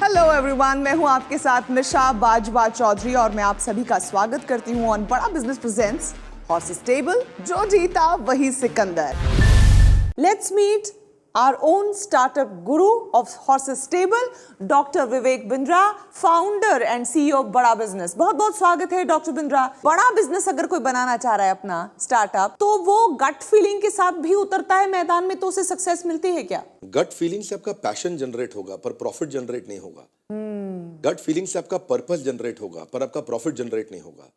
Hello everyone, मैं हूं आपके साथ निशा बाजवा चौधरी और मैं आप सभी का स्वागत करती हूं ऑन बड़ा बिजनेस प्रेजेंट्स हॉर्सेस टेबल। जो जीता वही सिकंदर। Let's meet our own startup guru of Horses Stable, Dr. Vivek Bindra, founder and CEO of बड़ा बिजनेस। बहुत बहुत स्वागत है डॉक्टर बिंद्रा। बड़ा बिजनेस अगर कोई बनाना चाह रहा है अपना स्टार्टअप, तो वो गट फीलिंग के साथ भी उतरता है मैदान में, तो उसे सक्सेस मिलती है क्या? गट फीलिंग से आपका पैशन जनरेट होगा पर प्रॉफिट जनरेट नहीं होगा। गट फीलिंग से आपका पर्पस जनरेट होगा पर आपका प्रॉफिट जनरेट नहीं होगा।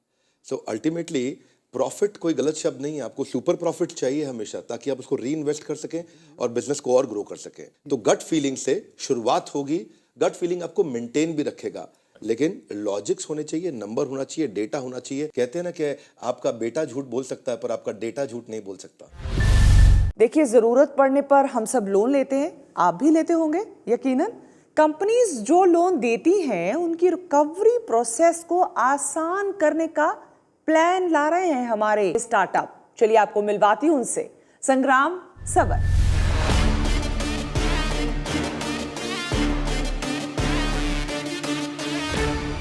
सो अल्टीमेटली प्रॉफिट कोई गलत शब्द नहीं है, आपको सुपर प्रॉफिट चाहिए हमेशा, ताकि आप उसको री इन्वेस्ट कर सकें और बिजनेस को और ग्रो कर सकें। तो गट फीलिंग से शुरुआत होगी। गट फीलिंग आपको मेंटेन भी रखेगा, लेकिन लॉजिक्स होने चाहिए, नंबर होना चाहिए, डेटा होना चाहिए। कहते हैं ना कि आपका बेटा झूठ बोल सकता है पर आपका डेटा झूठ नहीं बोल सकता। देखिए, जरूरत पड़ने पर हम सब लोन लेते हैं, आप भी लेते होंगे यकीनन। कंपनीज जो लोन देती हैं उनकी रिकवरी प्रोसेस को आसान करने का प्लान ला रहे हैं हमारे स्टार्टअप। चलिए आपको मिलवाती हूं उनसे। संग्राम सबर।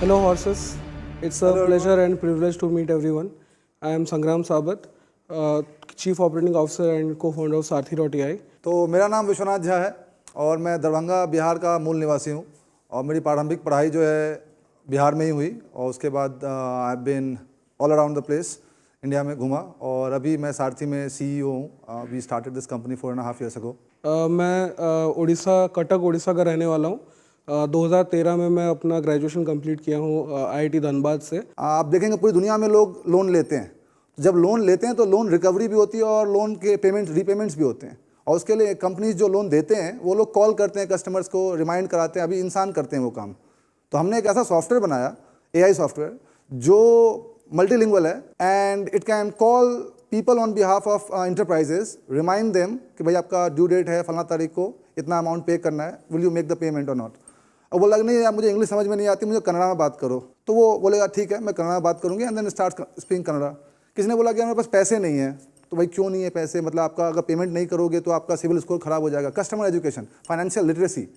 Hello horses, it's a pleasure and privilege to meet everyone. I am Sangram Sabat, Chief Operating Officer and co-founder of Sarthi.ai. तो मेरा नाम विश्वनाथ झा है और मैं दरभंगा बिहार का मूल निवासी हूँ और मेरी प्रारंभिक पढ़ाई जो है बिहार में ही हुई और उसके बाद I have been all around the place, India में घूमा और अभी मैं सारथी में CEO हूँ। We started this company 4.5 years ago। मैं उड़ीसा, कटक उड़ीसा का रहने वाला हूँ। 2013 में मैं अपना ग्रेजुएशन कंप्लीट किया हूँ IIT धनबाद से। आप देखेंगे पूरी दुनिया में लोग लोन लेते हैं। जब लोन लेते हैं तो लोन रिकवरी भी होती है और लोन के पेमेंट रीपेमेंट्स भी होते हैं, और उसके लिए कंपनीज जो लोन देते हैं वो लोग कॉल करते हैं कस्टमर्स को, रिमाइंड कराते हैं। अभी इंसान करते हैं वो काम। तो हमने एक ऐसा सॉफ्टवेयर बनाया, AI सॉफ्टवेयर, जो मल्टीलिंगुअल है and it can call people on behalf of enterprises, remind them कि भाई आपका ड्यू डेट है फलाना तारीख को, इतना अमाउंट पे करना है, will you make the payment और नॉट। और बोला नहीं यार मुझे इंग्लिश समझ में नहीं आती, मुझे कन्नड़ा में बात करो। तो वो बोलेगा ठीक है मैं कन्नड़ा में बात करूँगी, and then start speaking Kannada. किसी ने बोला कि मेरे पास पैसे नहीं है, तो भाई क्यों नहीं है पैसे, मतलब आपका अगर पेमेंट नहीं करोगे तो आपका सिविल स्कोर खराब हो जाएगा। कस्टमर एजुकेशन, फाइनेंशियल लिटरेसी,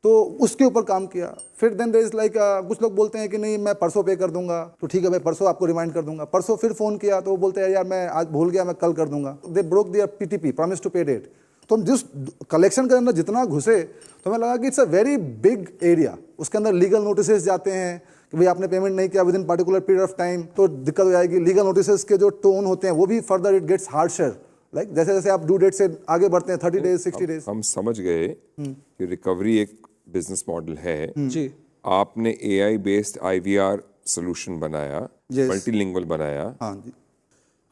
तो उसके ऊपर काम किया। फिर देन देयर इज लाइक कुछ लोग बोलते हैं कि नहीं मैं परसों पे कर दूंगा, तो ठीक है भाई परसों आपको रिमाइंड कर दूंगा। परसों फिर फोन किया तो वो बोलते हैं यार मैं आज भूल गया, मैं कल कर दूंगा। They broke their PTP, promise to pay date. तो हम जिस कलेक्शन के अंदर जितना घुसे तो हमें लगा कि it's a very big area. उसके अंदर लीगल नोटिसेस जाते हैं कि भाई आपने पेमेंट नहीं किया with in particular period of time, तो दिक्कत हो जाएगी। लीगल नोटिसेस के जो टोन होते हैं वो भी further it gets harsher, like जैसे जैसे आप ड्यू डेट से आगे बढ़ते हैं 30 days 60 days। हम समझ गए कि रिकवरी एक बिजनेस मॉडल है जी। आपने AI बेस्ड IVR सोल्यूशन बनाया, मल्टीलिंगुअल बनाया। हाँ जी।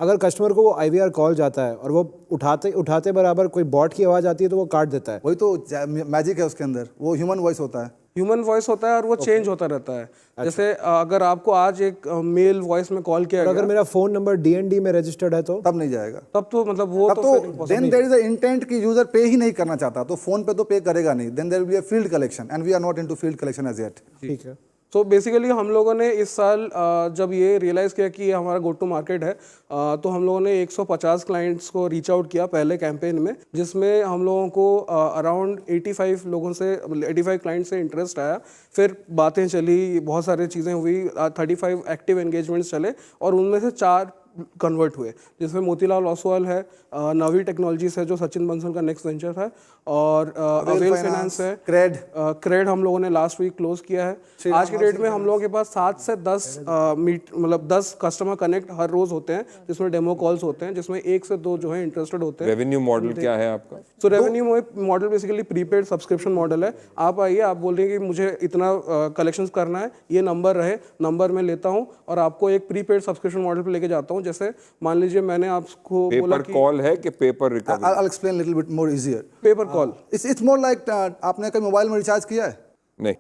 अगर कस्टमर को वो IVR कॉल जाता है और वो उठाते बराबर कोई बॉट की आवाज़ आती है तो वो काट देता है। वही तो मैजिक है उसके अंदर, वो ह्यूमन वॉइस होता है। ह्यूमन वॉइस होता है और वो चेंज होता रहता है। जैसे अगर आपको आज एक मेल वॉइस में कॉल किया, अगर मेरा फोन नंबर DND में रजिस्टर्ड है तो तब नहीं जाएगा। तब तो मतलब वो तब तो then there is a intent कि यूजर पे ही नहीं करना चाहता, तो फोन पे तो पे करेगा नहीं। Then there will be a field collection and we are not into field collection as yet. ठीक है। तो बेसिकली हम लोगों ने इस साल जब ये रियलाइज़ किया कि ये हमारा गो टू मार्केट है, तो हम लोगों ने 150 क्लाइंट्स को रीच आउट किया पहले कैंपेन में, जिसमें हम लोगों को अराउंड 85 लोगों से 85 क्लाइंट से इंटरेस्ट आया। फिर बातें चली, बहुत सारी चीज़ें हुई, 35 एक्टिव एंगेजमेंट्स चले और उनमें से 4 कन्वर्ट हुए, जिसमें मोतीलाल ओसवाल है, नवी टेक्नोलॉजीज है जो सचिन बंसल का नेक्स्ट वेंचर है, और अवेल फाइनेंस है, क्रेड हम लोगों ने लास्ट वीक क्लोज किया है। आज की डेट में हम लोगों के पास 7 से 10 मतलब 10 कस्टमर कनेक्ट हर रोज होते हैं, जिसमें डेमो कॉल्स होते हैं, जिसमें 1 से 2 जो है इंटरेस्टेड होते हैं। रेवेन्यू मॉडल क्या है आपका? तो revenue model basically prepaid subscription model है। आप आइए, आप बोल रहे हैं कि मुझे इतना कलेक्शंस करना है, ये नंबर रहे, नंबर मैं लेता हूँ और आपको एक प्रीपेड सब्सक्रिप्शन मॉडल पे लेके जाता हूँ। जैसे मान लीजिए मैंने आपको बोला कि कॉल है कि paper recovery. I'll explain little bit more easier. Paper call. It's more like आपने कभी मोबाइल में रिचार्ज किया है? नहीं।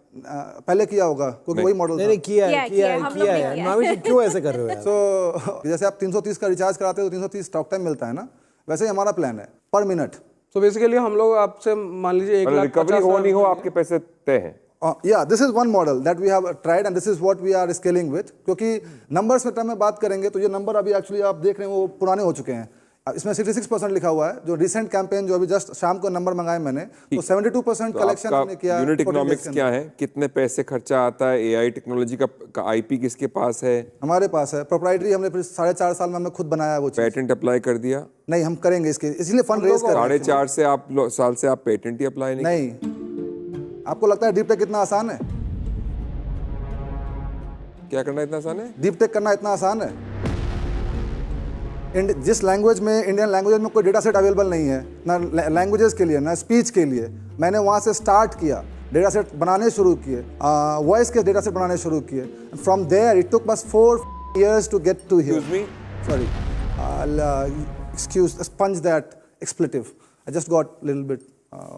पहले किया होगा क्योंकि वही मॉडल था। नहीं किया है। मामी जी क्यों ऐसे कर रहे हो यार? So जैसे आप 330 का रिचार्ज कराते हो तो 330 टॉक टाइम मिलता है ना, वैसे ही हमारा प्लान है पर मिनट। तो बेसिकली हम लोग आपसे मान लीजिए 1 लाख रिकवरी हो नहीं हो आपके पैसे तय हैं। Yeah, this is one model that we have tried and this is what we are scaling with। क्योंकि नंबर्स में टर्म में बात करेंगे तो ये नंबर अभी एक्चुअली आप देख रहे हैं वो पुराने हो चुके हैं। अब इसमें 66% लिखा हुआ है। जो रिसेंट कैंपेन जो अभी जस्ट शाम को नंबर मंगाए मैंने, तो 72% कलेक्शन हमने किया। यूनिट इकोनॉमिक्स क्या है, कितने पैसे खर्चा आता है, एआई टेक्नोलॉजी का आईपी किसके पास है? हमारे पास है, प्रोप्राइटरी हमने फिर 4.5 साल में हमने खुद बनाया वो चीज़। पेटेंट अप्लाई कर दिया? नहीं, हम करेंगे इसके, इसलिए फंड रेज कर रहे हैं। 4.5 साल से आप पेटेंट ही अप्लाई नहीं? आपको लगता है डीप टेक इतना आसान है? क्या करना इतना आसान है? डीप टेक करना इतना आसान है? जिस लैंग्वेज में, इंडियन लैंग्वेज में कोई डेटा सेट अवेलेबल नहीं है, ना लैंग्वेजेस के लिए ना स्पीच के लिए, मैंने वहाँ से स्टार्ट किया, डेटा सेट बनाने शुरू किए, वॉइस के डेटा सेट बनाने शुरू किए। फ्रॉम देयर इट टुक बस 4 years to get to here. Excuse me? Sorry. Sponge that expletive. I just got a little bit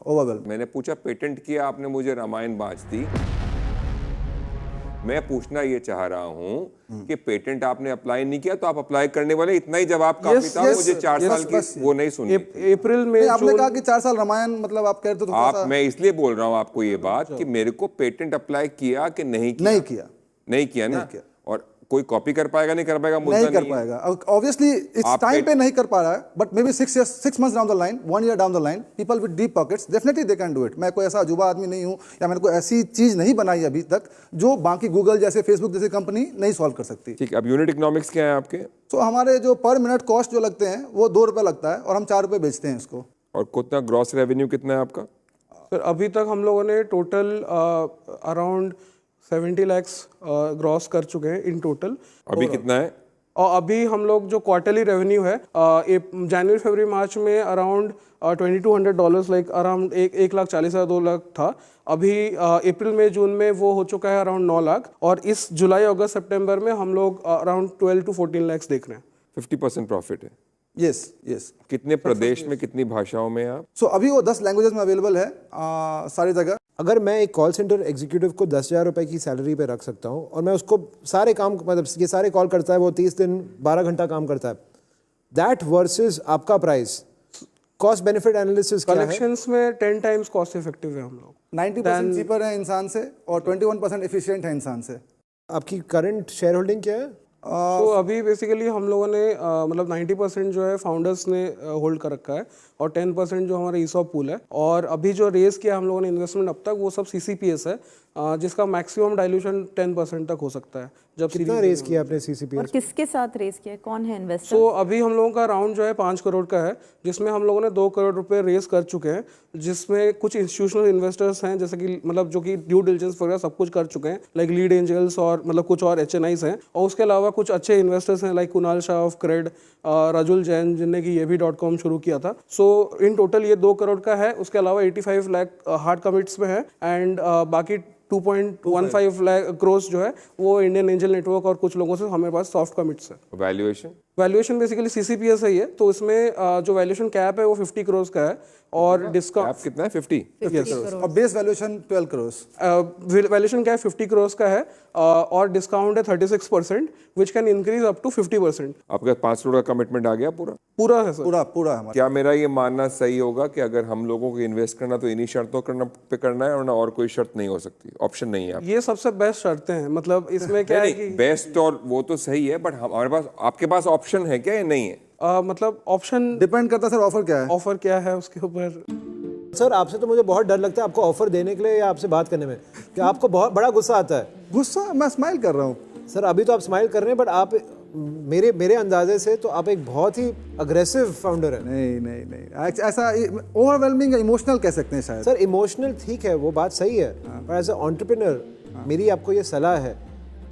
overwhelmed. मैंने पूछा पेटेंट किया, आपने मुझे रामायण बाँच दी। मैं पूछना ये चाह रहा हूँ कि पेटेंट आपने अप्लाई नहीं किया, तो आप अप्लाई करने वाले, इतना ही जवाब काफी था। मुझे 4 साल की वो नहीं सुनी। अप्रैल में आपने कहा कि 4 साल रामायण, मतलब आप कह रहे थे आप, मैं इसलिए बोल रहा हूँ आपको ये बात कि मेरे को पेटेंट अप्लाई किया कि नहीं किया? नहीं किया ना। और कोई कॉपी कर पाएगा? नहीं कर पाएगा? नहीं कर पाएगा। ऑब्वियसली इस टाइम पे नहीं कर पा रहा है, but may be 6 months down the line, 1 year down the line, people with deep pockets definitely they can do it. मैं कोई ऐसा अजूबा आदमी नहीं हूँ, या मैंने कोई ऐसी चीज नहीं बनाई अभी तक जो बाकी गूगल जैसे, फेसबुक जैसी कंपनी नहीं सॉल्व कर सकती। ठीक है, अब यूनिट इकोनॉमिक्स क्या है आपके? तो हमारे जो पर मिनट कॉस्ट जो लगते हैं वो 2 रुपये लगता है, और हम 4 रुपये बेचते हैं इसको। और कितना ग्रॉस रेवेन्यू कितना है आपका? सर अभी तक हम लोगों ने टोटल अराउंड 70 lakhs ग्रॉस कर चुके हैं इन टोटल। अभी कितना है? और अभी हम लोग जो क्वार्टरली रेवेन्यू है जनवरी फरवरी मार्च में अराउंड $2200 लाइक अराउंड 1,40,000 2 लाख था। अभी अप्रैल में जून में वो हो चुका है अराउंड 9 लाख, और इस जुलाई अगस्त सितंबर में हम लोग अराउंड 12 to 14 lakhs देख रहे हैं। 50% प्रॉफिट है। यस। कितने प्रदेश में, कितनी भाषाओं में आप? सो अभी वो 10 लैंग्वेजेस में अवेलेबल है सारी जगह। अगर मैं एक कॉल सेंटर एग्जीक्यूटिव को 10,000 रुपए की सैलरी पे रख सकता हूँ, और मैं उसको सारे काम, मतलब ये सारे कॉल करता है, वो 30 दिन 12 घंटा काम करता है, दैट वर्सेस आपका प्राइस, कॉस्ट बेनिफिट एनालिसिस क्या है? कलेक्शंस में 10 times कॉस्ट इफेक्टिव है हम लोग। 90% चीपर है इंसान से, और 21% एफिशिएंट है इंसान से। आपकी करंट शेयर होल्डिंग क्या है? तो अभी बेसिकली हम लोगों ने मतलब 90% जो है फाउंडर्स ने होल्ड कर रखा है, और 10% जो हमारा ईसॉप पूल है। और अभी जो रेस किया हम लोगों ने इन्वेस्टमेंट अब तक, वो सब सीसीपीएस है, जिसका मैक्सिमम डाइल्यूशन 10% तक हो सकता है। जब कितना रेस किया आपने सीसीपीएस? और किसके साथ रेस किया, कौन है इन्वेस्टर? तो अभी हम लोगों का राउंड जो है 5 करोड़ का है, जिसमें हम लोगों ने 2 करोड़ रुपए रेस कर चुके हैं, जिसमें कुछ इंस्टीट्यूशनल इन्वेस्टर्स हैं, जैसे कि मतलब जो कि ड्यू डिलिजेंस वगैरह सब कुछ कर चुके हैं, लाइक लीड एंजल्स और मतलब कुछ और HNIs हैं। और उसके अलावा कुछ अच्छे इन्वेस्टर्स हैं, like Kunal Shah of CRED, Rajul Jain, जिनने कि ये भी .com शुरू किया था। सो इन टोटल ये 2 करोड़ का है। उसके अलावा 85 लाख हार्ड कमिट्स में है, एंड बाकी 2.15 लाख क्रोर्स जो है वो इंडियन एंजल नेटवर्क और कुछ लोगों से हमारे पास सॉफ्ट कमिट्स है। वैल्यूएशन बेसिकली सीसीपीएस है ये, तो इसमें जो वैल्यूएशन कैप है वो 50 करोड़ का है, और डिस्काउंट कितना है? 50 और base valuation 12 crore. Valuation cap 50 crore का है, और डिस्काउंट है 36%, which can increase up to 50%। आपका 5 करोड़ का कमिटमेंट आ गया पूरा है सर? पूरा हमारा। क्या मेरा ये मानना सही होगा कि अगर हम लोगों को इन्वेस्ट करना तो इन्हीं शर्तों पे करना है, वरना और कोई शर्त नहीं हो सकती, ऑप्शन नहीं है? ये सबसे बेस्ट शर्तें हैं, मतलब इसमें क्या है कि बेस्ट, और वो तो सही है, बट हमारे पास, आपके पास ऑप्शन है क्या या नहीं है? मतलब ऑप्शन डिपेंड करता है सर, ऑफर क्या है उसके ऊपर। सर आपसे तो मुझे बहुत डर लगता है आपको ऑफर देने के लिए या आपसे बात करने में, कि आपको बहुत बड़ा गुस्सा आता है। गुस्सा? मैं स्माइल कर रहा हूँ सर। अभी तो आप स्माइल कर रहे हैं, बट आप मेरे अंदाजे से तो आप एक बहुत ही अग्रेसिव फाउंडर हैं। नहीं, ऐसा ओवरवेलमिंग, इमोशनल कह सकते हैं शायद। सर इमोशनल ठीक है, वो बात सही है, पर एज ए एंटरप्रेन्योर मेरी आपको ये सलाह है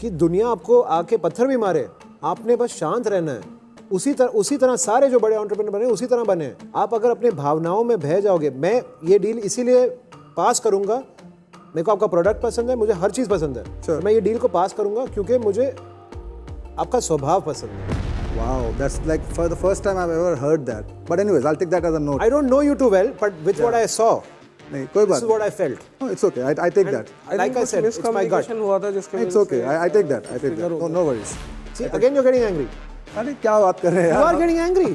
कि दुनिया आपको आके पत्थर भी मारे, आपने बस शांत रहना है। उसी तरह सारे जो बड़े एंटरप्रेन्योर बने उसी तरह बने। आप अगर अपने भावनाओं में बह जाओगे, मैं ये डील इसीलिए पास करूंगा, मेरे को आपका प्रोडक्ट पसंद है, मुझे हर चीज़ पसंद है, तो मैं ये डील को पास करूंगा क्योंकि मुझे आपका स्वभाव पसंद है। Wow, that's like for the first time I've ever heard that. But anyways, I'll take that as a note. I don't know you too well, but with what I saw, नहीं कोई बात। This is what I felt. No, it's okay. I take that. Like I said, it's my gut. हुआ था जिसके It's okay. I take that. No worries. See, again you're getting angry. अरे क्या बात कर रहे हैं You यार? are getting angry.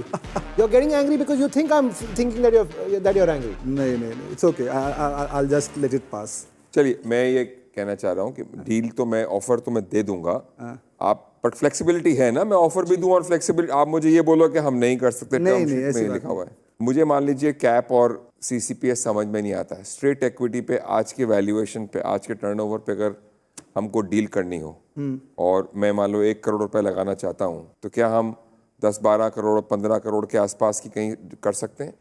You're getting angry because you think I'm thinking that you're angry. नहीं, it's okay. I'll just let it pass. चलिए, मैं ये कहना चाह रहा हूँ कि डील तो मैं, ऑफर तो मैं दे दूंगा, आप बट फ्लेक्सिबिलिटी है ना, मैं ऑफर भी दूं और फ्लेक्सिबिलिटी, आप मुझे ये बोलो कि हम नहीं कर सकते, नहीं, टर्म नहीं, शीट ऐसी में बात लिखा हुआ है। मुझे मान लीजिए कैप और सीसीपीएस समझ में नहीं आता है, स्ट्रेट इक्विटी पे आज के वैल्यूएशन पे, आज के टर्नओवर पे अगर हमको डील करनी हो और मैं मान लो 1 करोड़ रुपए लगाना चाहता हूँ, तो क्या हम 10-12 करोड़ 15 करोड़ के आसपास की कहीं कर सकते हैं?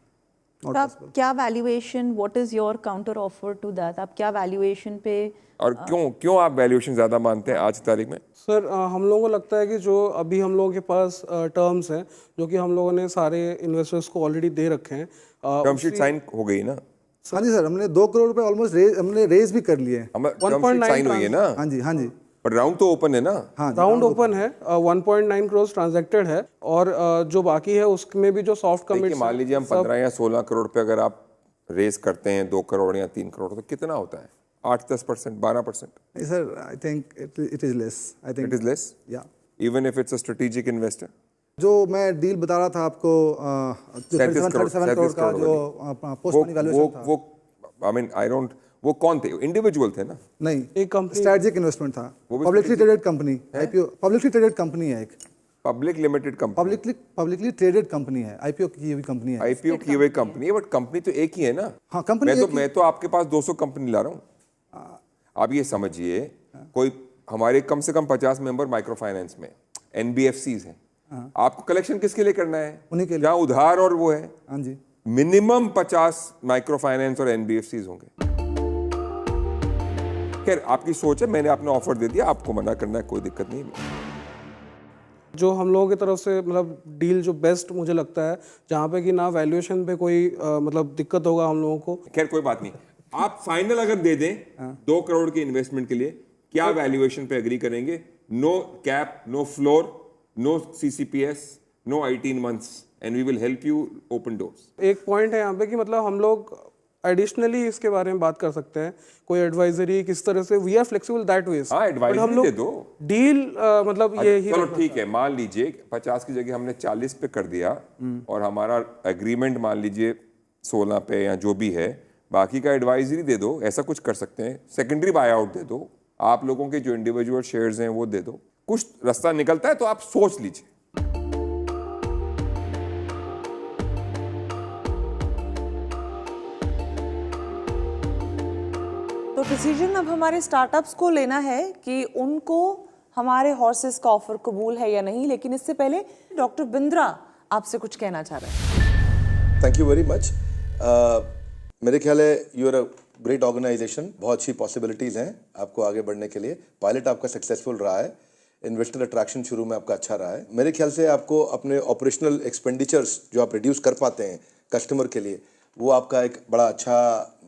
तो आप क्या valuation, what is your counter offer to that, आप क्या वैल्यूएशन पे? और क्यों आप वैल्यूएशन ज़्यादा मानते हैं आज की तारीख में? सर हम लोगों को लगता है कि जो अभी हम लोगों के पास टर्म्स हैं, जो कि हम लोगों ने सारे इन्वेस्टर्स को ऑलरेडी दे रखे हैं, टर्म शीट साइन हो गई ना? हाँ जी सर, हमने 2 करोड़ रुपए ऑलमोस्ट हमने रेज भी कर लिए हैं। टर्म शीट साइन हुई है ना? हाँ जी, हाँ जी, पर राउंड तो ओपन है ना? हाँ राउंड ओपन है, 1.9 करोड़ ट्रांजैक्टेड है, और जो बाकी है उसमें भी जो सॉफ्ट देखिए, कमिट्स, मान लीजिए हम 15 या 16 करोड़ पे अगर आप रेज करते हैं 2 करोड़ या 3 करोड़, तो कितना होता है? 8-10%, 12%? नहीं sir, I think it is less, I think it is less, या even if it's a strategic investor. जो मैं डील बता रहा था आपको, जो 37 करोड़ का जो पोस्ट मनी वैल्यूएशन था, वो आई मीन आई डोंट, वो कौन थे? इंडिविजुअल थे ना? नहीं, एक कंपनी, स्ट्रेटेजिक इन्वेस्टमेंट था, वो भी publicly traded company, IPO, publicly traded company है, एक public limited company, publicly traded company है, आईपीओ की हुई कंपनी है, आईपीओ की हुई कंपनी है, बट कंपनी तो एक ही है ना? हाँ, कंपनी मैं तो आपके पास 200 कंपनी ला रहा हूँ। आप ये समझिए, कोई हमारे कम से कम 50 मेंबर माइक्रो फाइनेंस में, एनबीएफसीज हैं, आपको कलेक्शन किसके लिए करना है? उन्हीं के लिए, जहाँ उधार और वो है। हाँ जी, मिनिमम 50 माइक्रो फाइनेंस और एनबीएफसीज होंगे। खैर, आपकी सोच है, मैंने आपने ऑफर दे दिया, आपको मना करना है, कोई दिक्कत नहीं। जो हम लोगों की तरफ से मतलब डील जो बेस्ट मुझे लगता है, जहाँ पे कि ना वैल्यूएशन पे कोई मतलब दिक्कत होगा हम लोगों को। खैर कोई बात नहीं, आप फाइनल अगर दे दें 2 करोड़ के इन्वेस्टमेंट के लिए, क्या वैल्यूएशन पे एग्री करेंगे? No cap, no floor, no CCPS, no 18 months, and we will help you open doors. एक पॉइंट है यहाँ पे कि मतलब हम लोग एडिशनली इसके बारे में बात कर सकते हैं, कोई एडवाइजरी किस तरह से, we are flexible that way. हाँ, एडवाइजरी दे दो, डील मतलब ये ही। चलो ठीक है, मान लीजिए 50 की जगह हमने 40 पे कर दिया, और हमारा एग्रीमेंट मान लीजिए 16 पे या जो भी है, बाकी का एडवाइजरी दे दो, ऐसा कुछ कर सकते हैं। सेकेंडरी बाय आउट दे दो, आप लोगों के जो इंडिविजुअल शेयर्स हैं वो दे दो, कुछ रास्ता निकलता है तो आप सोच लीजिए। तो डिसीजन अब हमारे स्टार्टअप्स को लेना है कि उनको हमारे हॉर्सेस का ऑफर कबूल है या नहीं, लेकिन इससे पहले डॉक्टर बिंद्रा आपसे कुछ कहना चाह रहे हैं। Thank you very much. मेरे ख्याल है you are a great organisation, बहुत अच्छी पॉसिबिलिटीज़ हैं आपको आगे बढ़ने के लिए। पायलट आपका सक्सेसफुल रहा है, इन्वेस्टर अट्रैक्शन शुरू में आपका अच्छा रहा है। मेरे ख्याल से आपको अपने ऑपरेशनल एक्सपेंडिचर्स जो आप रिड्यूस कर पाते हैं कस्टमर के लिए, वो आपका एक बड़ा अच्छा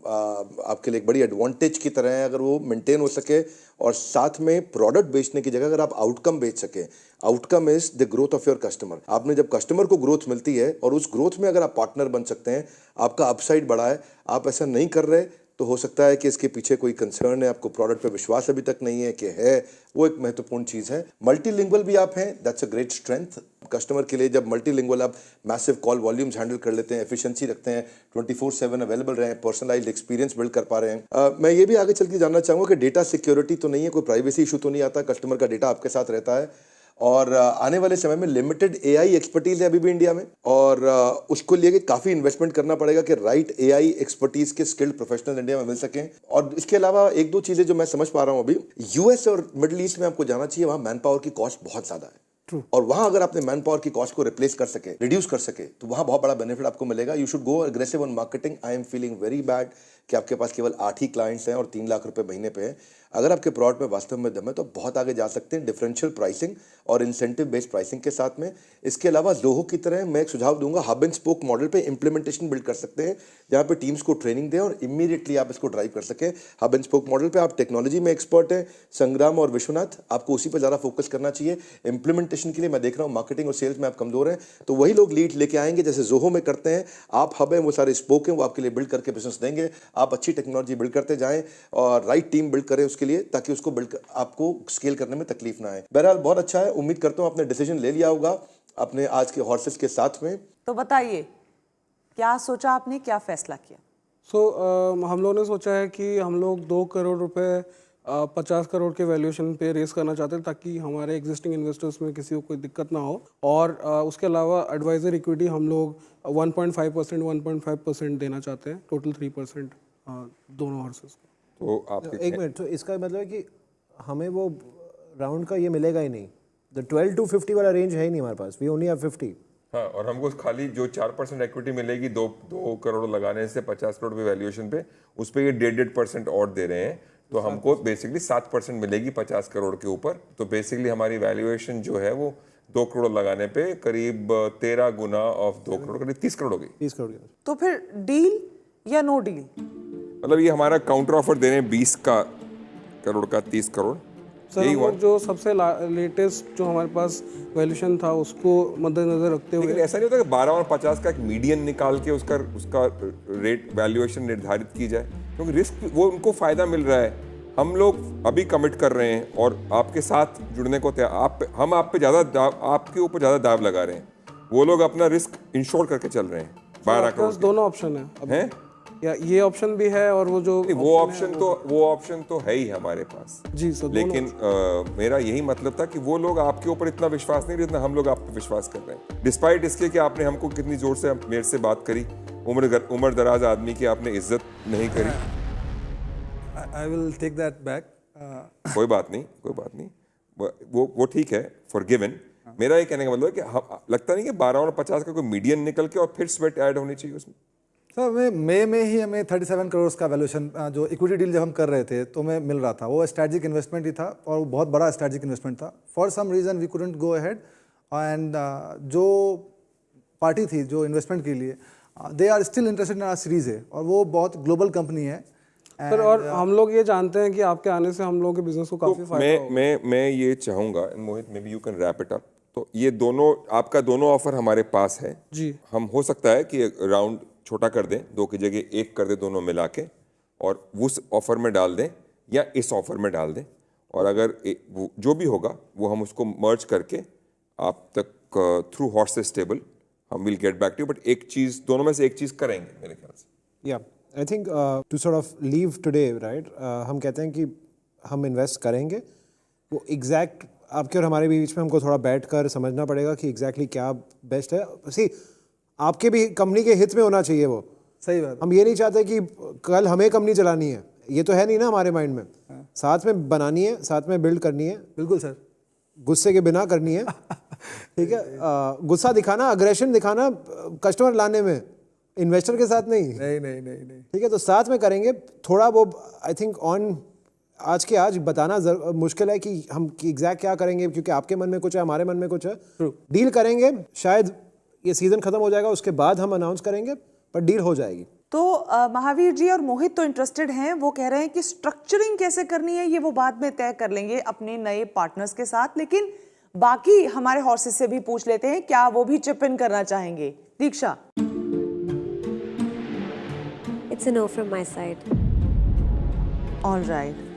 आपके लिए एक बड़ी एडवांटेज की तरह है। अगर वो मेंटेन हो सके और साथ में प्रोडक्ट बेचने की जगह अगर आप आउटकम बेच सके, outcome is the growth of your customer. आपने जब कस्टमर को ग्रोथ मिलती है और उस ग्रोथ में अगर आप पार्टनर बन सकते हैं, आपका अपसाइड बड़ा है। आप ऐसा नहीं कर रहे तो हो सकता है कि इसके पीछे कोई कंसर्न है, आपको प्रोडक्ट पे विश्वास अभी तक नहीं है कि है, वो एक महत्वपूर्ण चीज़ है। मल्टीलिंगुअल भी आप हैं, that's a great strength customer के लिए। जब मल्टीलिंगुअल आप मैसिव कॉल वॉल्यूम्स हैंडल कर लेते हैं, एफिशिएंसी रखते हैं, 24/7 अवेलेबल रहे, पर्सनलाइज्ड एक्सपीरियंस बिल्ड कर पा रहे हैं। मैं ये भी आगे चल के जानना चाहूँगा कि डेटा सिक्योरिटी तो नहीं है, कोई प्राइवेसी इशू तो नहीं आता, कस्टमर का डेटा आपके साथ रहता है, और आने वाले समय में लिमिटेड एआई एक्सपर्टीज है अभी भी इंडिया में, और उसको लिए काफ़ी इन्वेस्टमेंट करना पड़ेगा कि राइट एआई एक्सपर्टीज के स्किल्ड प्रोफेशनल इंडिया में मिल सकें। और इसके अलावा एक दो चीज़ें जो मैं समझ पा रहा हूँ अभी, यूएस और मिडिल ईस्ट में आपको जाना चाहिए, वहाँ मैन पावर की कॉस्ट बहुत ज़्यादा है, और वहां अगर आपने मैन पावर की कॉस्ट को रिप्लेस कर सके, रिड्यूस कर सके, तो वहां बहुत बड़ा बेनिफिट आपको मिलेगा। You should go aggressive on marketing. I am feeling very bad कि आपके पास केवल 8 ही क्लाइंट्स हैं और 3 लाख रुपए महीने पे है। अगर आपके प्रोडक्ट में वास्तव में दम है तो बहुत आगे जा सकते हैं डिफरेंशियल प्राइसिंग और इंसेंटिव बेस्ड प्राइसिंग के साथ में। इसके अलावा जोहो की तरह मैं एक सुझाव दूंगा, हब एंड स्पोक मॉडल पे इंप्लीमेंटेशन बिल्ड कर सकते हैं, जहाँ पे टीम्स को ट्रेनिंग दें और इमीडिएटली आप इसको ड्राइव कर सकें। हब एंड स्पोक मॉडल पे आप टेक्नोलॉजी में एक्सपर्ट हैं, संग्राम और विश्वनाथ, आपको उसी पर ज़्यादा फोकस करना चाहिए। इंप्लीमेंटेशन के लिए मैं देख रहा हूँ मार्केटिंग और सेल्स में आप कमजोर हैं, तो वही लोग लीड लेके आएंगे जैसे जोहो में करते हैं। आप हब हैं, वो सारे स्पोक हैं, वो आपके लिए बिल्ड करके बिजनेस देंगे। आप अच्छी टेक्नोलॉजी बिल्ड करते जाएं और राइट टीम बिल्ड करें उसके लिए, ताकि उसको आपको स्केल करने में तकलीफ ना आए। बहरहाल बहुत अच्छा है, उम्मीद करता हूं आपने डिसीजन ले लिया होगा अपने आज के हॉर्सेस के साथ में। तो बताइए क्या सोचा आपने, क्या फैसला किया? हम लोगों ने सोचा है कि हम लोग 2 करोड़ रुपए 50 करोड़ के वैल्यूएशन पे रेस करना चाहते हैं ताकि हमारे एग्जिस्टिंग इन्वेस्टर्स में किसी को कोई दिक्कत ना हो। और उसके अलावा एडवाइजर इक्विटी हम लोग 1.5% 1.5% देना चाहते हैं, टोटल 3% दोनों हॉर्सेस को। तो आपके एक मिनट, तो इसका मतलब है कि हमें वो राउंड का ये मिलेगा ही नहीं, द 12 to 50 वाला रेंज है ही नहीं हमारे पास, वी ओनली हैव 50। हाँ, और हमको खाली जो 4% इक्विटी मिलेगी 2 करोड़ लगाने से 50 करोड़ पे वैल्यूएशन पे, उस पे ये 1.5% और दे रहे हैं, तो हमको बेसिकली 7% मिलेगी 50 करोड़ के ऊपर। तो बेसिकली हमारी वैल्यूएशन जो है वो 2 करोड़ लगाने पे करीब 13 गुना ऑफ 2 करोड़, करीब 30 करोड़ हो गई। 30 करोड़। तो फिर डील या नो डील? मतलब ये हमारा काउंटर ऑफर दे रहे हैं 20 करोड़ का 30 करोड़। सर हम लोग जो सबसे लेटेस्ट जो हमारे पास वैल्यूएशन था उसको मद्देनजर रखते हुए, लेकिन ऐसा नहीं होता कि 12 और 50 का एक मीडियन निकाल के उसका रेट वैल्यूएशन निर्धारित की जाए, क्योंकि रिस्क वो उनको फायदा मिल रहा है। हम लोग अभी कमिट कर रहे हैं और आपके साथ जुड़ने को हम आप पे ज़्यादा आपके ऊपर ज़्यादा दाव लगा रहे हैं, वो लोग अपना रिस्क इंश्योर करके चल रहे हैं। 12 करोड़ दोनों ऑप्शन है या ये ऑप्शन भी है और वो जो वो ऑप्शन तो है ही हमारे पास जी सर। लेकिन मेरा यही मतलब था कि वो लोग आपके ऊपर इतना विश्वास नहीं, जितना हम लोग आप पे विश्वास कर रहे हैं, डिस्पाइट इसके कि आपने हमको कितनी जोर से मेरे से बात करी, उम्र दराज आदमी की आपने इज्जत नहीं करी। I will take that back. कोई बात नहीं, वो ठीक है, फॉरगिवन। मेरा ये कहने का मतलब है कि लगता नहीं कि 12 और 50 का कोई मीडियन निकल के और फिर स्वेट ऐड होनी चाहिए उसमें। सर मई में ही हमें 37 करोड़ का वैल्यूएशन जो इक्विटी डील जब हम कर रहे थे तो हमें मिल रहा था, वो स्ट्रैटेजिक इन्वेस्टमेंट ही था और वो बहुत बड़ा स्ट्रैटेजिक इन्वेस्टमेंट था। For some reason we couldn't go ahead, and जो पार्टी थी जो इन्वेस्टमेंट के लिए, they are still interested in our series है और वो बहुत ग्लोबल कंपनी है सर। और हम लोग ये जानते हैं कि आपके आने से हम लोगों के बिजनेस को काफी फायदा होगा। मैं ये चाहूंगा, Mohit maybe you can wrap it up. तो ये दोनों आपका ऑफर हमारे पास है जी। हम हो सकता है कि राउंड छोटा कर दें, 2 की जगह 1 कर दें, दोनों मिला के, और उस ऑफर में डाल दें या इस ऑफर में डाल दें, और अगर जो भी होगा वो हम उसको मर्ज करके आप तक थ्रू हॉर्सेस स्टेबल हम will get back to. But एक चीज़, दोनों में से एक चीज़ करेंगे मेरे ख्याल से। या I think to sort of leave today, right, हम कहते हैं कि हम इन्वेस्ट करेंगे, वो एग्जैक्ट आपके और हमारे बीच में हमको थोड़ा बैठ कर समझना पड़ेगा कि एग्जैक्टली क्या बेस्ट है। सी आपके भी कंपनी के हित में होना चाहिए वो। सही बात। हम ये नहीं चाहते कि कल हमें कंपनी चलानी है, ये तो है नहीं ना हमारे माइंड में। साथ में बनानी है, साथ में बिल्ड करनी है। बिल्कुल सर, गुस्से के बिना करनी है। ठीक है, गुस्सा दिखाना, अग्रेशन दिखाना कस्टमर लाने में, इन्वेस्टर के साथ नहीं। नहीं। ठीक है, तो साथ में करेंगे थोड़ा। वो आई थिंक ऑन आज बताना मुश्किल है कि हम एग्जैक्ट क्या करेंगे, क्योंकि आपके मन में कुछ है, हमारे मन में कुछ है। डील करेंगे, शायद ये सीजन खत्म हो जाएगा, उसके बाद हम अनाउंस करेंगे, पर डील हो जाएगी। तो महावीर जी और मोहित तो इंटरेस्टेड हैं, वो कह रहे हैं कि स्ट्रक्चरिंग कैसे करनी है ये वो बाद में तय कर लेंगे अपने नए पार्टनर्स के साथ। लेकिन बाकी हमारे हॉर्सेस से भी पूछ लेते हैं, क्या वो भी चिप इन करना चाहेंगे। दीक्षा। It's a no from my side. All right.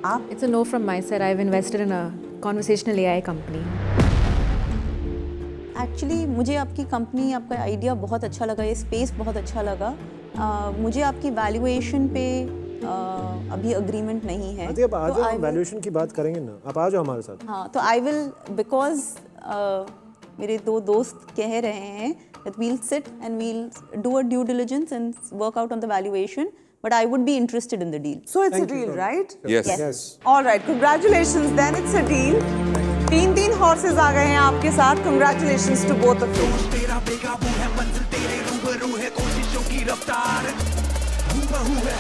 आप? It's a no from my side. I've invested in a conversational AI company. Actually मुझे आपकी कंपनी, आपका आइडिया बहुत अच्छा लगा, ये स्पेस बहुत अच्छा लगा। मुझे आपकी वैल्यूएशन पे अभी अग्रीमेंट नहीं है। अब आ जाओ, वैल्यूएशन की बात करेंगे ना, आप आ जाओ हमारे साथ। हाँ, तो आई विल, बिकॉज मेरे 2 दोस्त कह रहे हैं that we'll sit and we'll do a due diligence and work out on the valuation, but I would be interested in the deal. So it's a deal, right? Yes. All right. Congratulations. Then it's a deal. 3 horses आ गए हैं आपके साथ। Congratulations to both of you. तेरा बेकाबू है मंजिल, तेरे रूबरू है कोशिशों की रफ्तार, हूबहू है